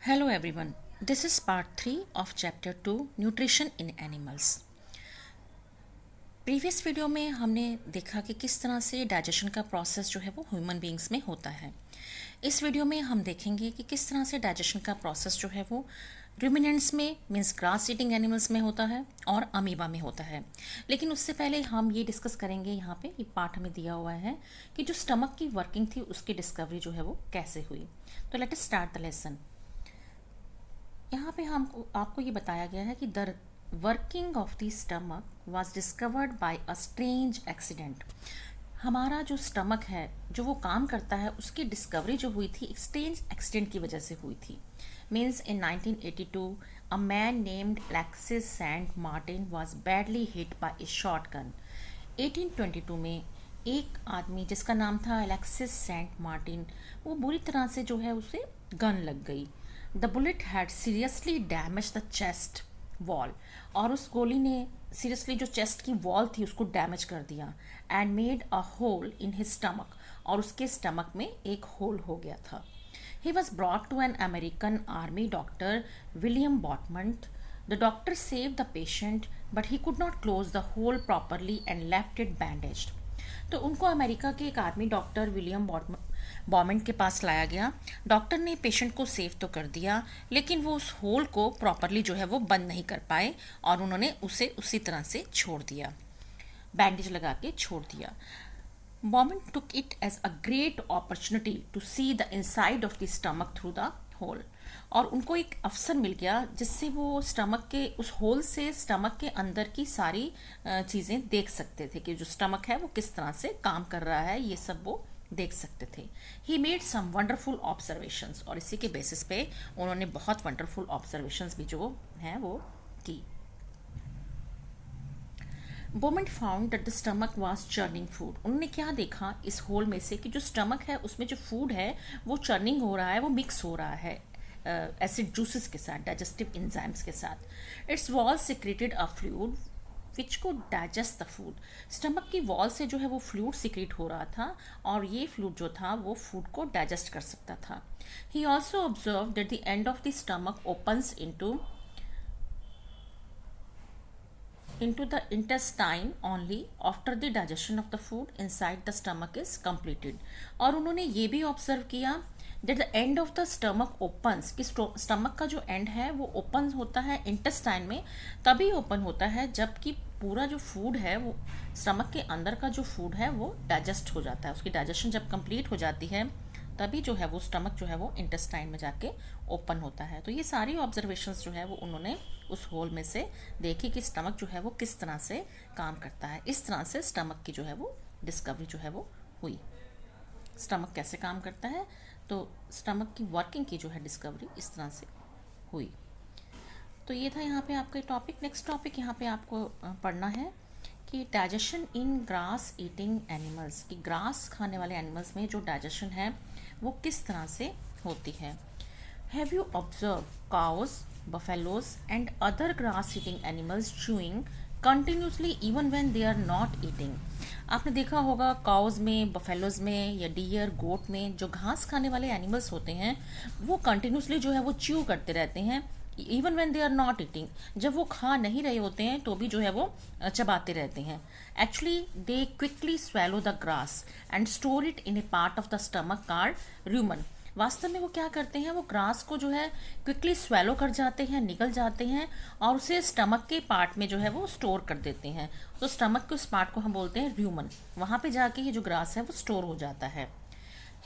Hello everyone. This is part 3 of chapter 2 Nutrition in Animals. Previous video में हमने देखा कि किस तरह से डाइजेशन का प्रोसेस जो है वो ह्यूमन बीइंग्स में होता है। इस वीडियो में हम देखेंगे कि किस तरह से डाइजेशन का प्रोसेस जो है वो रूमिनेंट्स में मीन्स ग्रास ईटिंग एनिमल्स में होता है और अमीबा में होता है। लेकिन उससे पहले हम ये डिस्कस करेंगे, यहाँ पे ये पार्ट हमें दिया हुआ है कि जो स्टमक की वर्किंग थी उसकी डिस्कवरी जो है वो कैसे हुई। तो let us start the lesson. यहाँ पे हमको आपको ये बताया गया है कि the working of the stomach was discovered by a strange accident. हमारा जो स्टमक है जो वो काम करता है उसकी डिस्कवरी जो हुई थी एक स्ट्रेंज एक्सीडेंट की वजह से हुई थी। Means in 1982 a man named Alexis Saint Martin was badly hit by a shotgun. 1822 में एक आदमी जिसका नाम था अलेक्सिस सेंट मार्टिन, वो बुरी तरह से जो है उसे गन लग गई। The bullet had seriously damage the chest wall, और उस गोली ने सीरियसली जो चेस्ट की वॉल थी उसको डैमेज कर दिया and made a hole in his stomach, और उसके स्टमक में एक होल हो गया था। He was brought to an American army doctor William Beaumont. The doctor save the patient but he could not close the hole properly and left it bandaged. तो उनको America के एक आर्मी डॉक्टर विलियम बॉमेंट के पास लाया गया। Doctor ने patient को save तो कर दिया, लेकिन वो उस होल को प्रॉपरली जो है वो बंद नहीं कर पाए और उन्होंने उसे उसी तरह से छोड़ दिया, बैंडेज लगा के छोड़ दिया। Beaumont took it as a great opportunity to see the inside of the stomach through the hole, और उनको एक अवसर मिल गया जिससे वो स्टमक के उस होल से स्टमक के अंदर की सारी चीज़ें देख सकते थे कि जो स्टमक है वो किस तरह से काम कर रहा है, ये सब वो देख सकते थे। He made some wonderful observations, और इसी के बेसिस पे उन्होंने बहुत वंडरफुल ऑब्जर्वेशंस भी जो हैं वो की। Beaumont found that the stomach was churning food. उन्होंने क्या देखा इस होल में से कि जो स्टमक है उसमें जो फूड है वो चर्निंग हो रहा है, वो मिक्स हो रहा है एसिड जूसेस के साथ, डाइजेस्टिव एंजाइम्स के साथ। It's wall secreted a fluid विच को डाइजेस्ट द फूड। स्टमक की वॉल से जो है वो फ्लूइड सिक्रेट हो रहा था, और ये फ्लूइड जो था वो फूड को डाइजेस्ट कर सकता था। He also observe that the end of the stomach opens into the intestine only after the digestion of the food inside the stomach is completed। और उन्होंने ये भी ऑब्जर्व किया that the end of the stomach opens, कि stomach का जो and है वो ओपन होता है इंटेस्टाइन में, तभी ओपन होता है जबकि पूरा जो फूड है वो स्टमक के अंदर का जो फूड है वो डाइजेस्ट हो जाता है। उसकी डाइजेशन जब कंप्लीट हो जाती है तभी जो है वो स्टमक जो है वो इंटेस्टाइन में जाके ओपन होता है। तो ये सारी ऑब्जर्वेशंस जो है वो उन्होंने उस होल में से देखी कि स्टमक जो है वो किस तरह से काम करता है। इस तरह से स्टमक की जो है वो डिस्कवरी जो है वो हुई। स्टमक कैसे काम करता है, तो स्टमक की वर्किंग की जो है डिस्कवरी इस तरह से हुई। तो ये था यहाँ पे आपका टॉपिक। नेक्स्ट टॉपिक यहाँ पे आपको पढ़ना है कि डाइजेशन इन ग्रास ईटिंग एनिमल्स, कि ग्रास खाने वाले एनिमल्स में जो डाइजेशन है वो किस तरह से होती है। Have you observe cows, buffaloes and other grass eating animals chewing continuously even when they are not eating. आपने देखा होगा काउज में, बफेलोज में या डियर, गोट में जो घास खाने वाले एनिमल्स होते हैं वो कंटिन्यूसली जो है वो च्यू करते रहते हैं even when they are not eating. जब वो खा नहीं रहे होते हैं तो भी जो है वो चबाते रहते हैं। Actually they quickly swallow the grass and store it in A part of the stomach card Roman. वास्तव में वो क्या करते हैं, वो ग्रास को जो है क्विकली स्वेलो कर जाते हैं, निगल जाते हैं, और उसे स्टमक के पार्ट में जो है वो स्टोर कर देते हैं। तो स्टमक के उस पार्ट को हम बोलते हैं रूमन। वहाँ पे जाके ये जो ग्रास है वो स्टोर हो जाता है।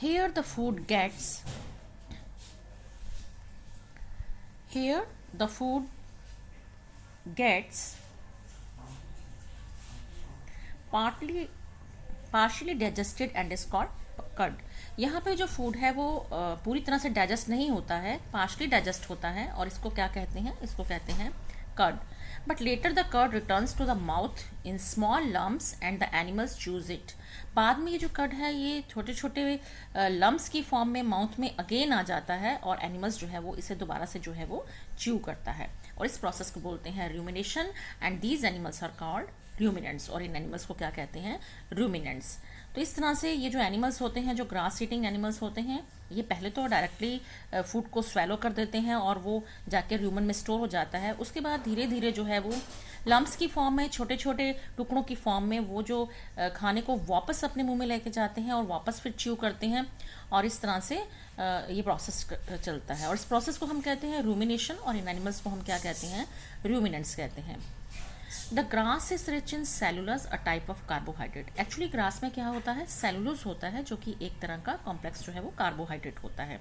Here the food gets Here the food gets partially digested and is called curd। यहाँ पे जो फूड है वो पूरी तरह से डाइजेस्ट नहीं होता है, पार्शली डाइजेस्ट होता है, और इसको क्या कहते हैं, इसको कहते हैं curd. But later the curd returns to the mouth in small lumps and the animals chews it. बाद में ये जो कर्ड है ये छोटे छोटे लम्प्स की फॉर्म में माउथ में अगेन आ जाता है, और एनिमल्स जो है वो इसे दोबारा से जो है वो च्यू करता है, और इस प्रोसेस को बोलते हैं rumination. And these animals are called ruminants, और इन एनिमल्स को क्या कहते हैं, रूमिनेंट्स। तो इस तरह से ये जो एनिमल्स होते हैं, जो ग्रास ईटिंग एनिमल्स होते हैं, ये पहले तो डायरेक्टली फूड को स्वेलो कर देते हैं और वो जाके ह्यूमन में स्टोर हो जाता है। उसके बाद धीरे धीरे जो है वो लम्प्स की फॉर्म में, छोटे छोटे टुकड़ों की फॉर्म में वो जो खाने को वापस अपने मुंह में लेके जाते हैं और वापस फिर च्यू करते हैं, और इस तरह से ये प्रोसेस चलता है। और इस प्रोसेस को हम कहते हैं रूमिनेशन, और इन एनिमल्स को हम क्या कहते हैं, रूमिनेंट्स कहते हैं। The grass is rich in cellulose, a type of carbohydrate. Actually grass में क्या होता है, सेलुलोज होता है, जो कि एक तरह का कॉम्प्लेक्स जो है वो कार्बोहाइड्रेट होता है।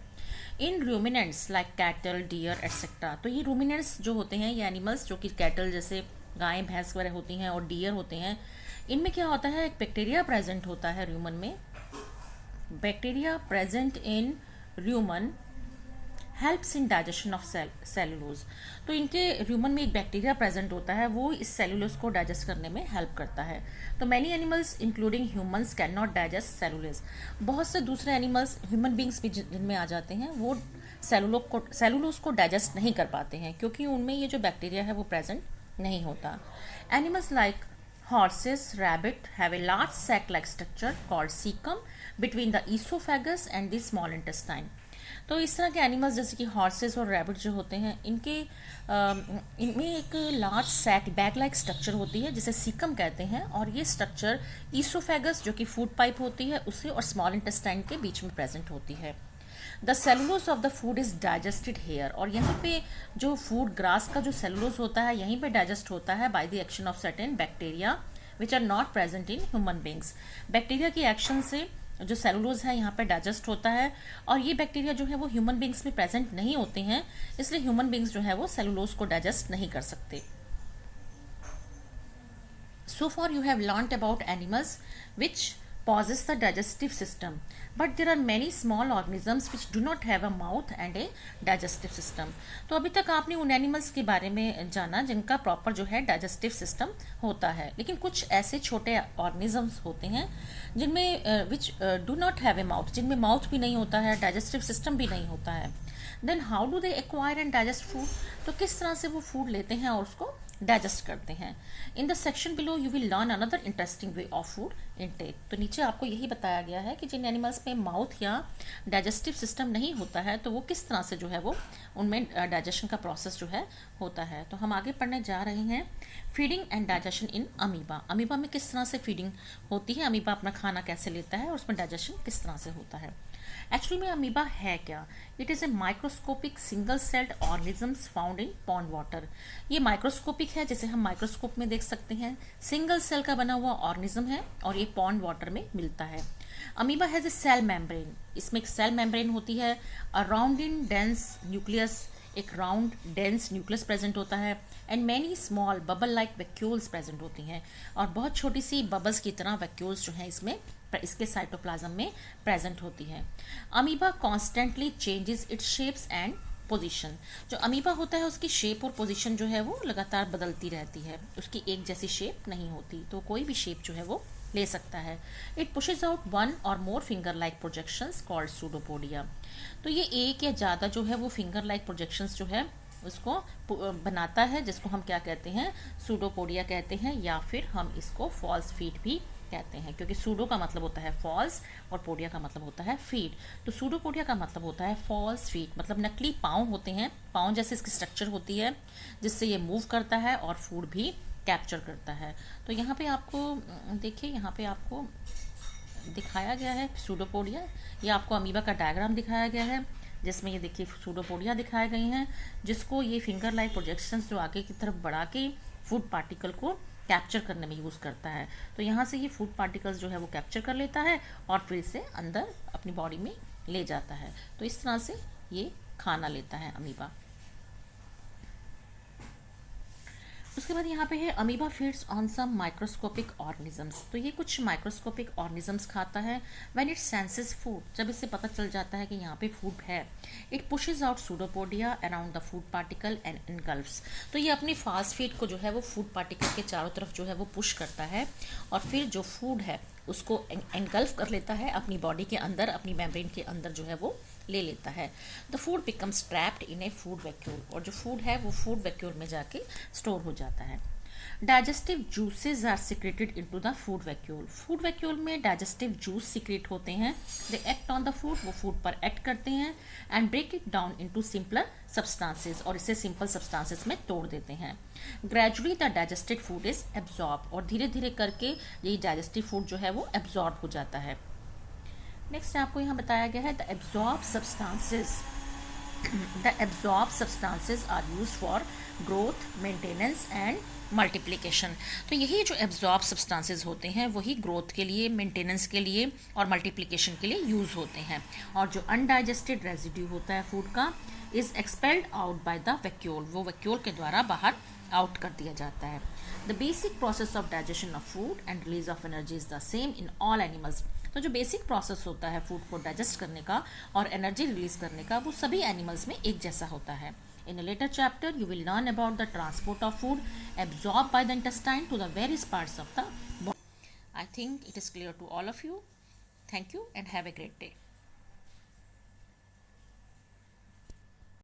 In ruminants like cattle, deer etcetera, तो ये रूमिनेंट्स जो होते हैं, ये एनिमल्स जो कि कैटल जैसे गाय भैंस वगैरह होती हैं और डियर होते हैं, इनमें क्या होता है, एक बैक्टीरिया प्रेजेंट होता है ह्यूमन में। Bacteria present in human helps in digestion of cellulose. तो इनके ह्यूमन में एक बैक्टीरिया प्रेजेंट होता है, वो इस सेलुलोज को डाइजेस्ट करने में हेल्प करता है। तो many animals including humans can not digest cellulose. बहुत से दूसरे एनिमल्स, ह्यूमन बींग्स भी जिनमें आ जाते हैं, वो सेलुलोज को डाइजेस्ट नहीं कर पाते हैं, क्योंकि उनमें ये जो बैक्टीरिया है वो प्रेजेंट नहीं होता। Animals like horses, rabbit have a large sac-like structure called cecum between the esophagus and the small intestine. तो इस तरह के एनिमल्स जैसे कि हॉर्सेस और रैबिट जो होते हैं, इनमें एक large sac bag like structure होती है जिसे सीकम कहते हैं, और ये स्ट्रक्चर ईसोफेगस जो कि फूड पाइप होती है उसे और स्मॉल इंटेस्टाइन के बीच में प्रेजेंट होती है। The cellulose of the food is digested here, और यहाँ पे जो फूड ग्रास का जो सेलुलोज होता है यहीं पे डाइजेस्ट होता है by the action of certain bacteria which are not present in human beings. Bacteria की एक्शन से जो सेलुलोज है यहाँ पे डाइजेस्ट होता है, और ये बैक्टीरिया जो है वो ह्यूमन बींग्स में प्रेजेंट नहीं होते हैं, इसलिए ह्यूमन बींग्स जो है वो सेलुलोज को डाइजेस्ट नहीं कर सकते। So far you have learnt about animals which possess the digestive system, but there are many small organisms which do not have a mouth and a digestive system. तो अभी तक आपने उन एनिमल्स के बारे में जाना जिनका प्रॉपर जो है डाइजेस्टिव सिस्टम होता है, लेकिन कुछ ऐसे छोटे ऑर्गेनिजम्स होते हैं जिनमें which do not have a mouth, जिनमें माउथ भी नहीं होता है, डाइजेस्टिव सिस्टम भी नहीं होता है। Then how do they acquire and digest food, तो किस तरह से वो फूड लेते हैं और उसको डाइजेस्ट करते हैं। In the section below you will learn another interesting way of food intake. तो नीचे आपको यही बताया गया है कि जिन एनिमल्स में माउथ या डाइजेस्टिव सिस्टम नहीं होता है तो वो किस तरह से जो है वो उनमें डाइजेशन का प्रोसेस जो है होता है। तो हम आगे पढ़ने जा रहे हैं feeding and digestion in amoeba. Amoeba में किस तरह से फीडिंग होती है, अमीबा अपना खाना कैसे लेता है और उसमें डाइजेशन किस तरह से होता है। एक्चुअली में अमीबा है क्या, it is a microscopic single celled organisms found in pond water. ये माइक्रोस्कोपिक है, जैसे हम माइक्रोस्कोप में देख सकते हैं, सिंगल सेल का बना हुआ ऑर्गेनिज्म है और ये पॉन्ड वाटर में मिलता है। Amoeba has a cell membrane, इसमें एक सेल मेम्ब्रेन होती है, a round in dense nucleus, एक राउंड डेंस न्यूक्लियस प्रेजेंट होता है, and many small bubble like vacuoles present होती हैं, और बहुत छोटी सी बबल्स की तरह वैक्यूल्स जो हैं इसके साइटोप्लाज्म में प्रेजेंट होती है। Amoeba constantly changes it's shapes and position. जो अमीबा होता है उसकी शेप और पोजीशन जो है वो लगातार बदलती रहती है, उसकी एक जैसी शेप नहीं होती, तो कोई भी शेप जो है वो ले सकता है। It pushes out one or more finger like projections called pseudopodia. तो ये एक या ज़्यादा जो है वो फिंगर लाइक प्रोजेक्शंस जो है उसको बनाता है, जिसको हम क्या कहते हैं, सूडोपोडिया कहते हैं, या फिर हम इसको फॉल्स फीट भी कहते हैं, क्योंकि सूडो का मतलब होता है फॉल्स और पोडिया का मतलब होता है फीट। तो सूडोपोडिया का मतलब होता है फॉल्स फीट, मतलब नकली पाँव होते हैं, पाँव जैसे इसकी स्ट्रक्चर होती है जिससे ये मूव करता है और फूड भी कैप्चर करता है। तो यहाँ पे आपको देखिए, यहाँ पे आपको दिखाया गया है सूडोपोडिया, ये आपको अमीबा का डायग्राम दिखाया गया है जिसमें ये देखिए सूडोपोडिया दिखाए गए हैं, जिसको ये फिंगर लाइक प्रोजेक्शंस जो आगे की तरफ बढ़ा के फूड पार्टिकल को कैप्चर करने में यूज़ करता है। तो यहाँ से ये फूड पार्टिकल्स जो है वो कैप्चर कर लेता है और फिर इसे अंदर अपनी बॉडी में ले जाता है। तो इस तरह से ये खाना लेता है अमीबा। उसके बाद यहाँ पे है amoeba feeds on some microscopic organisms. तो ये कुछ माइक्रोस्कोपिक ऑर्गेनिजम्स खाता है। व्हेन इट सेंसेस फूड, जब इससे पता चल जाता है कि यहाँ पे फूड है, it pushes out pseudopodia around the food particle and engulfs. तो ये अपनी फास्ट फीड को जो है वो फूड पार्टिकल के चारों तरफ जो है वो पुश करता है और फिर जो फूड है उसको एनगल्फ कर लेता है अपनी बॉडी के अंदर, अपनी मेम्ब्रेन के अंदर जो है वो ले लेता है। The food becomes trapped in A food vacuole, और जो फूड है वो फूड वैक्यूल में जाके स्टोर हो जाता है। Digestive juices are secreted into the food vacuole. Food vacuole में डाइजेस्टिव जूस सिक्रेट होते हैं। They act on the food, वो फूड पर एक्ट करते हैं and break it down into simpler substances, और इसे सिंपल सब्सटेंसेस में तोड़ देते हैं। Gradually the digested food is absorb, और धीरे धीरे करके ये डाइजेस्टिव फूड जो है वो एब्जॉर्ब हो जाता है। नेक्स्ट आपको यहाँ बताया गया है the absorb substances. The absorbed substances are used for growth, maintenance and multiplication। तो यही जो एब्जॉर्ब सब्सटेंसेस होते हैं वही ग्रोथ के लिए, मेंटेनेंस के लिए और मल्टीप्लिकेशन के लिए यूज़ होते हैं। और जो अनडाइजेस्टेड रेजिड्यू होता है फूड का is expelled out by the vacuole, वो वैक्यूल के द्वारा बाहर आउट कर दिया जाता है। The basic process of digestion of food and release of energy is the same in all animals. तो जो बेसिक प्रोसेस होता है फूड को डाइजेस्ट करने का और एनर्जी रिलीज करने का, वो सभी एनिमल्स में एक जैसा होता है। In a later chapter you will learn about the transport of food absorb by the intestine to the various parts of the body. I think it is clear to all of you. Thank you and have a great day.